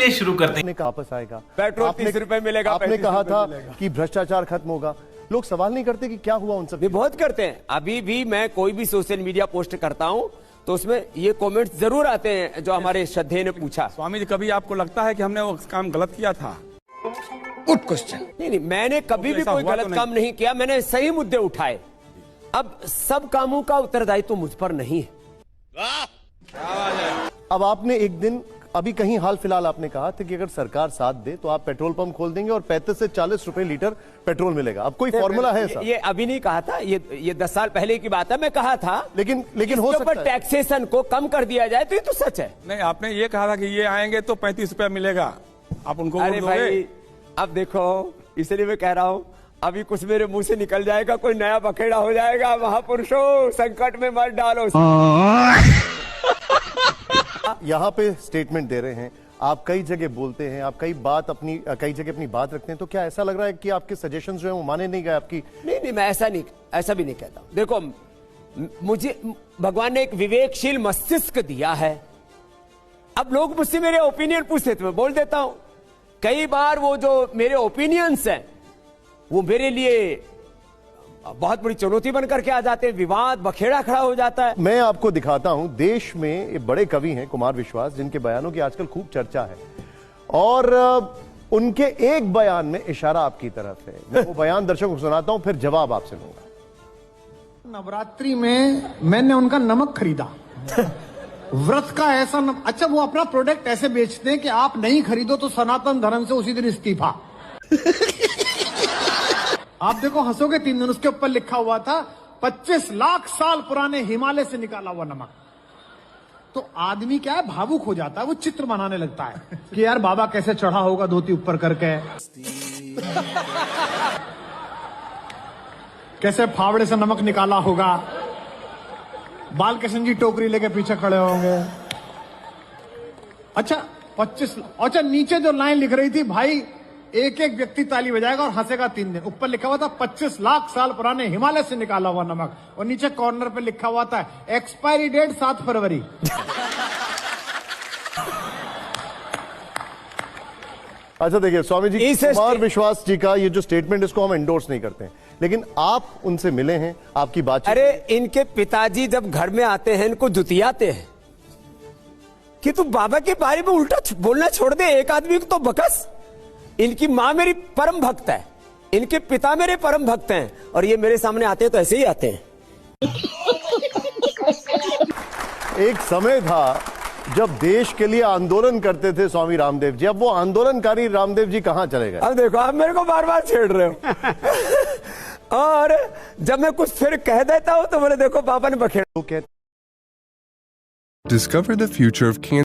चलिए शुरू करते हैं। वापस आएगा, पेट्रोल 30 रुपए मिलेगा। आपने कहा था कि भ्रष्टाचार खत्म होगा। लोग सवाल नहीं करते कि क्या हुआ उन सब? भी बहुत करते हैं। अभी भी मैं कोई भी सोशल मीडिया पोस्ट करता हूं तो उसमें ये कमेंट्स जरूर आते हैं जो हमारे श्रद्धेय ने पूछा। स्वामी जी, कभी आपको लगता है कि हमने वो काम गलत किया था? Good question. नहीं, मैंने कभी भी कोई गलत काम नहीं किया, मैंने सही मुद्दे उठाए। अब सब कामों का उत्तरदायित्व मुझ पर नहीं है। अब आपने एक दिन अभी कहीं हाल फिलहाल आपने कहा था कि अगर सरकार साथ दे तो आप पेट्रोल पंप खोल देंगे और 35 से 40 रुपए लीटर पेट्रोल मिलेगा। अब कोई फॉर्मूला है ऐसा? ये अभी नहीं कहा था, ये 10 साल पहले की बात है। मैं कहा था लेकिन हो सकता है टैक्सेशन को कम कर दिया जाए, तो ये तो सच है। नहीं, आपने ये कहा था कि ये आएंगे तो 35 रुपया मिलेगा, आप उनको अरे भाई, अब देखो, इसलिए मैं कह रहा हूं, अभी कुछ मेरे मुंह से निकल जाएगा, कोई नया बखेड़ा हो जाएगा। महापुरुषों, संकट में मत डालो। यहाँ पे स्टेटमेंट दे रहे हैं, आप कई जगह बोलते हैं, आप कई जगह अपनी बात रखते हैं, तो क्या ऐसा लग रहा है कि आपके सजेशंस जो है वो माने नहीं गए आपकी? नहीं, मैं ऐसा भी नहीं कहता। देखो, मुझे भगवान ने एक विवेकशील मस्तिष्क दिया है। अब लोग मुझसे मेरे ओपिनियन पूछते तो मैं बोल देता हूं। कई बार वो जो मेरे ओपिनियंस हैं वो मेरे लिए बहुत बड़ी चुनौती बन करके आ जाते हैं, विवाद बखेड़ा खड़ा हो जाता है। मैं आपको दिखाता हूं, देश में एक बड़े कवि हैं कुमार विश्वास, जिनके बयानों की आजकल खूब चर्चा है, और उनके एक बयान में इशारा आपकी तरफ है। मैं वो बयान दर्शकों को सुनाता हूं, फिर जवाब आपसे लूंगा। नवरात्रि में मैंने उनका नमक खरीदा। व्रत का ऐसा अच्छा, वो अपना प्रोडक्ट ऐसे बेचते हैं कि आप नहीं खरीदो तो सनातन धर्म से उसी दिन इस्तीफा। आप देखो, हंसोगे 3 दिन। उसके ऊपर लिखा हुआ था 25 लाख साल पुराने हिमालय से निकाला हुआ नमक। तो आदमी क्या है, भावुक हो जाता है, वो चित्र बनाने लगता है कि यार बाबा कैसे चढ़ा होगा धोती ऊपर करके, कैसे फावड़े से नमक निकाला होगा, बालकृष्ण जी टोकरी लेके पीछे खड़े होंगे। अच्छा, 25। अच्छा, नीचे जो लाइन लिख रही थी, भाई एक एक व्यक्ति ताली बजाएगा और हंसेगा 3 दिन। ऊपर लिखा हुआ था 25 लाख साल पुराने हिमालय से निकाला हुआ नमक, और नीचे कॉर्नर पे लिखा हुआ था एक्सपायरी डेट 7 फरवरी। अच्छा देखिए स्वामी जी, कुमार विश्वास जी का ये जो स्टेटमेंट, इसको हम एंडोर्स नहीं करते हैं, लेकिन आप उनसे मिले हैं, आपकी बात? अरे, इनके पिताजी जब घर में आते हैं, इनको जुतियाते हैं कि तू बाबा के बारे में उल्टा बोलना छोड़ दे, एक आदमी को तो बकस। इनकी माँ मेरी परम भक्त है, इनके पिता मेरे परम भक्त हैं, और ये मेरे सामने आते हैं तो ऐसे ही आते हैं। एक समय था जब देश के लिए आंदोलन करते थे स्वामी रामदेव जी, अब वो आंदोलनकारी रामदेव जी कहां चले गए? अब देखो, आप मेरे को बार बार छेड़ रहे हो। और जब मैं कुछ फिर कह देता हूं तो बोले देखो पापा ने बखेड़ा। Discover the future of cancer.